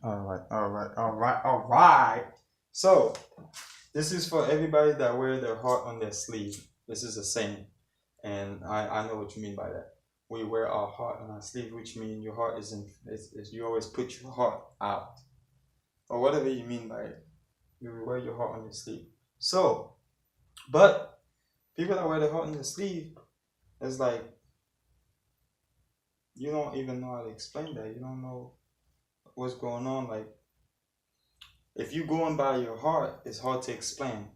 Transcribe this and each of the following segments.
All right. So, this is for everybody that wear their heart on their sleeve. This is a saying, and I know what you mean by that. We wear our heart on our sleeve, which means your heart is you always put your heart out, or whatever you mean by it. You wear your heart on your sleeve. So, but people that wear their heart on their sleeve, it's like you don't even know how to explain that. You don't know what's going on. Like, if you're going by your heart, it's hard to explain.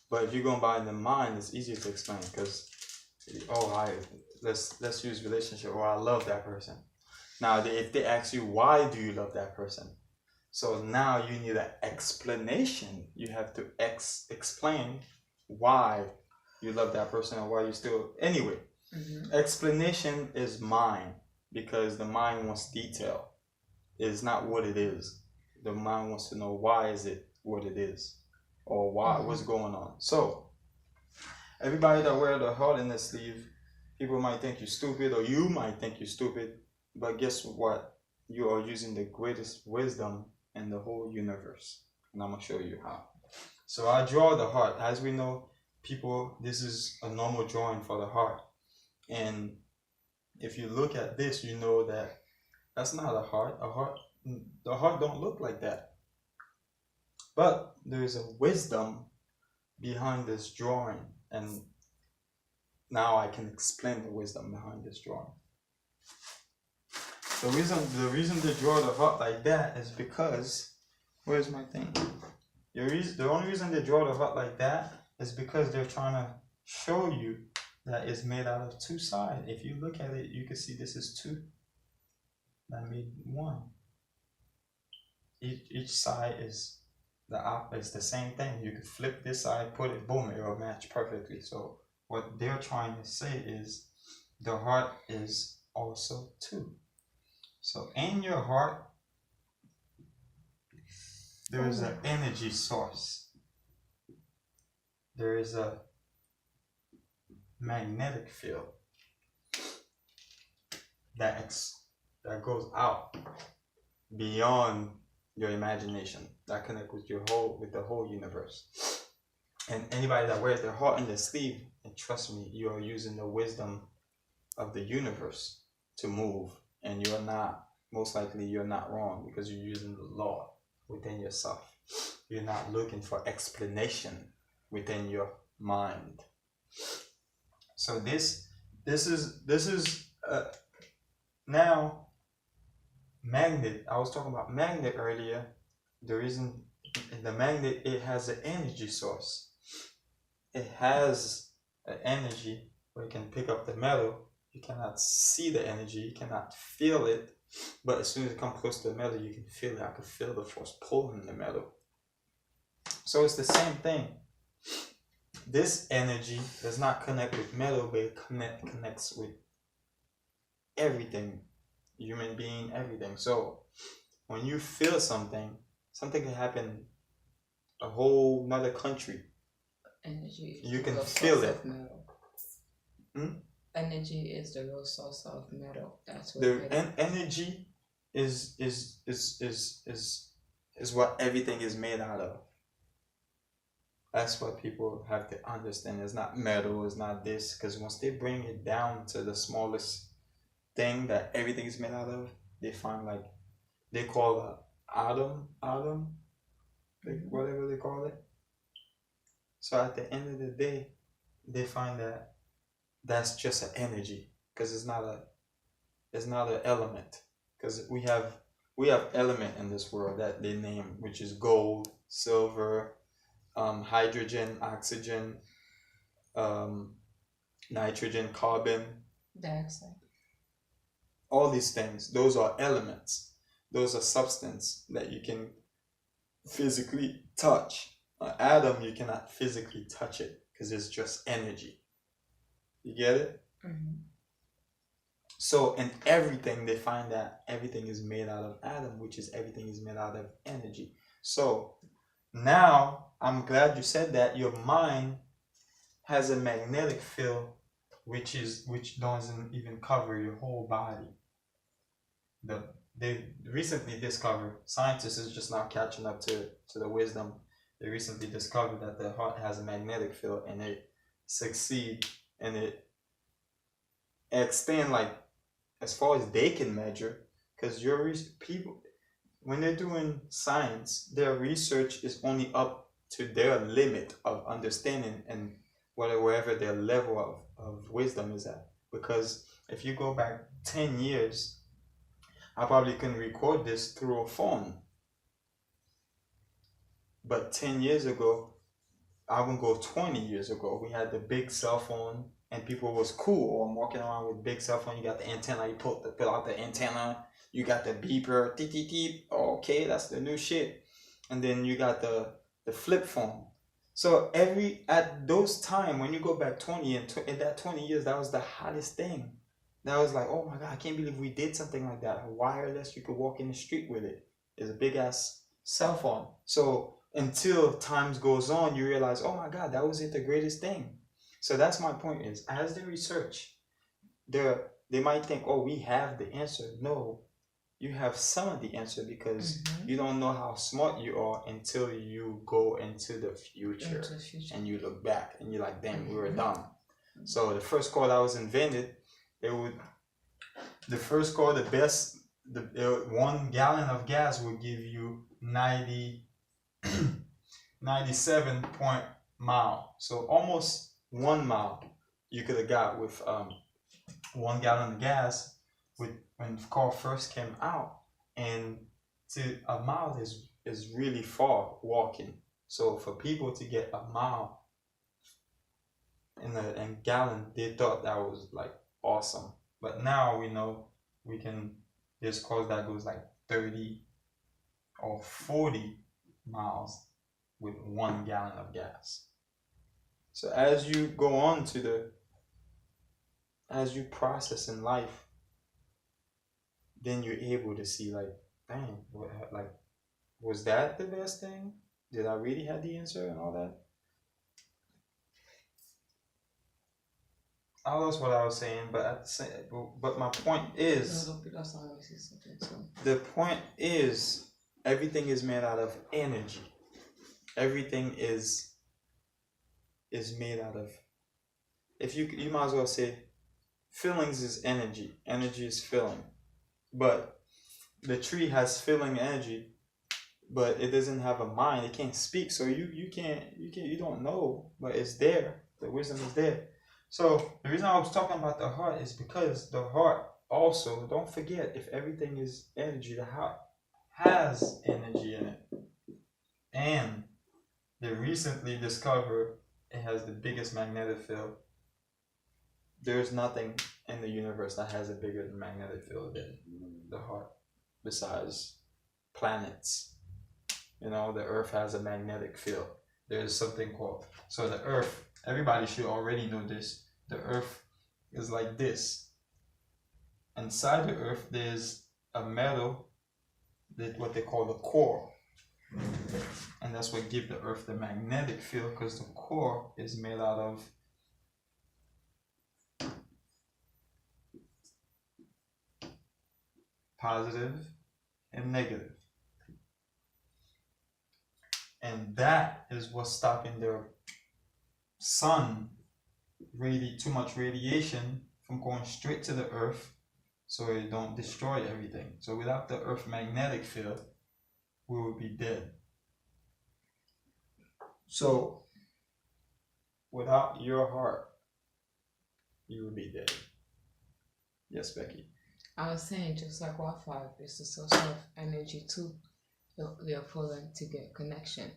But if you're going by the mind, it's easier to explain because, let's use relationship. I love that person. Now, if they ask you why do you love that person, so now you need an explanation. You have to explain why you love that person or why you still anyway. Explanation is mind because the mind wants detail. It's not what it is. The mind wants to know why is it what it is, or what's going on. So everybody that wear the heart in their sleeve, people might think you're stupid, or you might think you're stupid, but guess what? You are using the greatest wisdom in the whole universe, and I'm gonna show you how. So I draw the heart. As we know, people, this is a normal drawing for the heart, and if you look at this, you know that that's not a heart. The heart don't look like that. But there is a wisdom behind this drawing, and now I can explain the wisdom behind this drawing. The reason they draw the heart like that is because, where's my thing? The only reason they draw the heart like that is because they're trying to show you that it's made out of two sides. If you look at it, you can see this is two that made one. Each side is the same thing. You could flip this side, put it, boom, it will match perfectly. So what they're trying to say is the heart is also two. So in your heart, there is an energy source. There is a magnetic field that goes out beyond your imagination, that connect with the whole universe. And anybody that wears their heart in their sleeve, and trust me, you are using the wisdom of the universe to move, and most likely you're not wrong because you're using the law within yourself. You're not looking for explanation within your mind. So this is now magnet. I was talking about magnet earlier. The reason the magnet, it has an energy source. It has an energy where it can pick up the metal. You cannot see the energy, you cannot feel it, but as soon as it comes close to the metal, you can feel it. I can feel the force pulling the metal. So it's the same thing. This energy does not connect with metal, but it connects with everything, human being, everything. So when you feel something can happen a whole another country. Energy. You can feel it. Energy is the real source of metal. That's what the energy is what everything is made out of. That's what people have to understand. It's not metal, it's not this, because once they bring it down to the smallest thing that everything is made out of, they find, like, they call the atom, whatever they call it. So at the end of the day, they find that that's just an energy, because it's not an element, because we have element in this world that they name, which is gold, silver, hydrogen, oxygen, nitrogen, carbon dioxide. All these things, those are elements. Those are substance that you can physically touch. An atom, you cannot physically touch it because it's just energy. You get it? So in everything, they find that everything is made out of atom, which is everything is made out of energy. So now, I'm glad you said that. Your mind has a magnetic field which doesn't even cover your whole body. they recently discovered, scientists is just now catching up to the wisdom. They recently discovered that the heart has a magnetic field, and it succeed and it extend like as far as they can measure, because your people, when they're doing science, their research is only up to their limit of understanding and wherever their level of wisdom is at. Because if you go back 10 years, I probably can record this through a phone. But 10 years ago, I would go 20 years ago, we had the big cell phone and people was cool or walking around with big cell phone. You got the antenna, you pull out the antenna, you got the beeper, beep, beep, beep. Okay, that's the new shit. And then you got the flip phone. So at those time, when you go back 20 and in that 20 years, that was the hottest thing. That was like, oh my God, I can't believe we did something like that. Wireless, you could walk in the street with it. It's a big ass cell phone. So until times goes on, you realize, oh my God, that wasn't the greatest thing. So that's my point is, as they research, they might think, oh, we have the answer. No, you have some of the answer because you don't know how smart you are until you go into the future and you look back and you're like, damn, we were dumb. So the first car that was invented, the first car, the best, the 1 gallon of gas would give you 97 point mile. So almost 1 mile you could have got with 1 gallon of gas with when the car first came out. And to a mile is really far walking. So for people to get a mile in a gallon, they thought that was like awesome. But now we know there's cars that goes like 30 or 40 miles with 1 gallon of gas. So as you go on as you process in life, then you're able to see like, dang, was that the best thing? Did I really have the answer and all that? I lost what I was saying, but my point is, the point is, everything is made out of energy. Everything is made out of, if you might as well say, feelings is energy. Energy is feeling. But the tree has feeling energy, but it doesn't have a mind. It can't speak, so you don't know, but it's there. The wisdom is there. So the reason I was talking about the heart is because the heart also, don't forget, if everything is energy, the heart has energy in it. And they recently discovered it has the biggest magnetic field. There's nothing in the universe that has a bigger magnetic field than the heart, besides planets. The earth has a magnetic field. There's something called, so the earth, everybody should already know this, the earth is like this. Inside the earth there's a metal, what they call the core. And that's what gives the earth the magnetic field, because the core is made out of positive and negative. And that is what's stopping the sun, too much radiation from going straight to the earth, so it don't destroy everything. So without the earth magnetic field, we would be dead. So without your heart, you would be dead. Yes, Becky. I was saying, just like Wi-Fi is the source of energy too. They are pulling to get connection.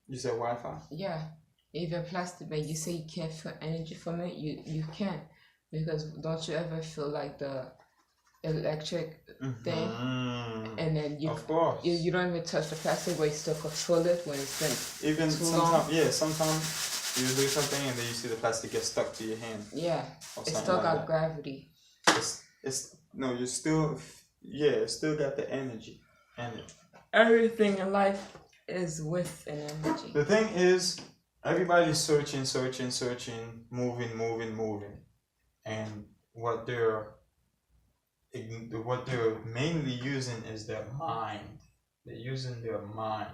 You said Wi-Fi? Yeah. Even plastic bag, you say you can't feel energy from it, you can. Because don't you ever feel like the electric thing? And then of course. You don't even touch the plastic, but you still can feel it when it's been even too long. Yeah, sometimes you do something and then you see the plastic get stuck to your hand. Yeah. It still got gravity. You still got the energy in it. Everything in life is with an energy. The thing is, everybody's searching, moving. And what they're what they're mainly using is their mind. They're using their mind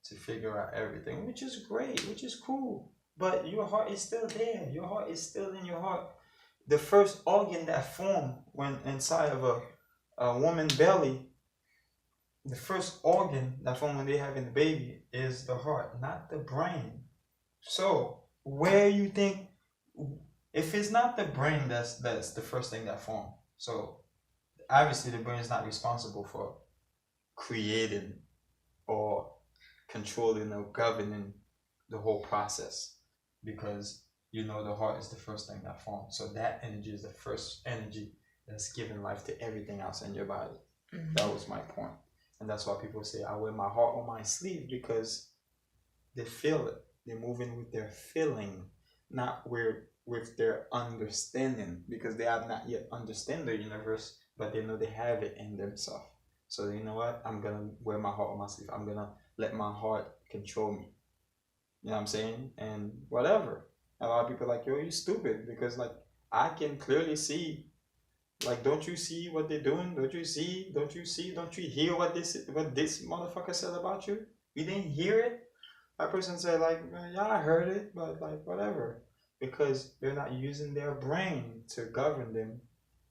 to figure out everything, which is great, which is cool. But your heart is still there. Your heart is still in your heart. The first organ that formed when inside of a woman's belly, the first organ that formed when they having the baby is the heart, not the brain. So where you think, if it's not the brain that's the first thing that formed, so obviously the brain is not responsible for creating or controlling or governing the whole process, because you know the heart is the first thing that forms. So that energy is the first energy that's giving life to everything else in your body. That was my point. And that's why people say I wear my heart on my sleeve, because they feel it. They're moving with their feeling, not with their understanding, because they have not yet understand the universe, but they know they have it in themselves. So you know what? I'm gonna wear my heart on my sleeve. I'm gonna let my heart control me. You know what I'm saying? And whatever. A lot of people are like, yo, you stupid, because like I can clearly see. Like, don't you see what they're doing? Don't you see? Don't you hear what this motherfucker said about you? You didn't hear it? That person said like, yeah, I heard it, but like whatever. Because they're not using their brain to govern them.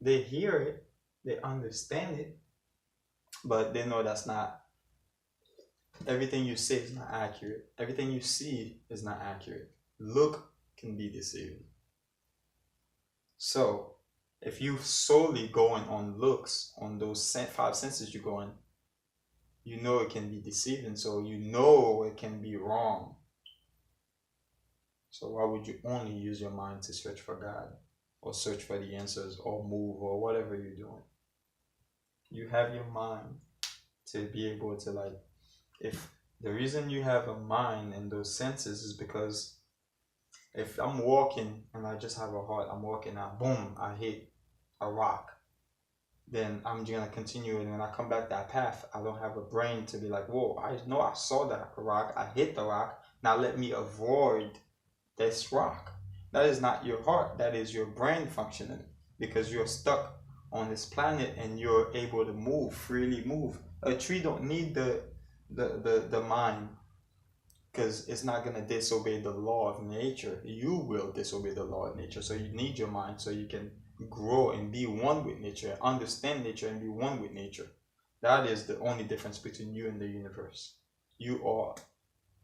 They hear it, they understand it, but they know that's not, everything you say is not accurate. Everything you see is not accurate. Look can be deceiving. So if you solely going on looks, on those five senses you go in, you know it can be deceiving, so you know it can be wrong. So why would you only use your mind to search for God, or search for the answers, or move, or whatever you're doing? You have your mind to be able to, like, if the reason you have a mind and those senses is because if I'm walking and I just have a heart, I'm walking out, boom, I hit a rock, then I'm gonna continue, and when I come back that path, I don't have a brain to be like, whoa, I know I saw that rock, I hit the rock, now let me avoid this rock. That is not your heart, that is your brain functioning, because you're stuck on this planet and you're able to move, freely move. A tree don't need the mind, because it's not going to disobey the law of nature. You will disobey the law of nature. So you need your mind so you can grow and be one with nature, understand nature and be one with nature. That is the only difference between you and the universe. You are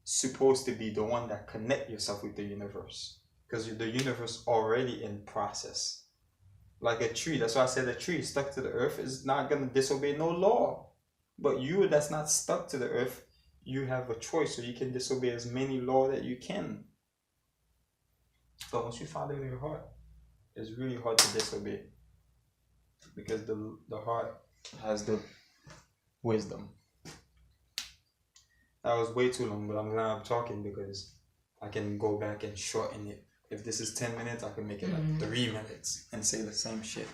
supposed to be the one that connect yourself with the universe, because the universe already in process. Like a tree, that's why I said a tree stuck to the earth is not going to disobey no law. But you that's not stuck to the earth, you have a choice, so you can disobey as many laws that you can. But once you follow your heart, it's really hard to disobey, because the heart has the wisdom. That was way too long, but I'm glad I'm talking, because I can go back and shorten it. If this is 10 minutes, I can make it like 3 minutes and say the same shit.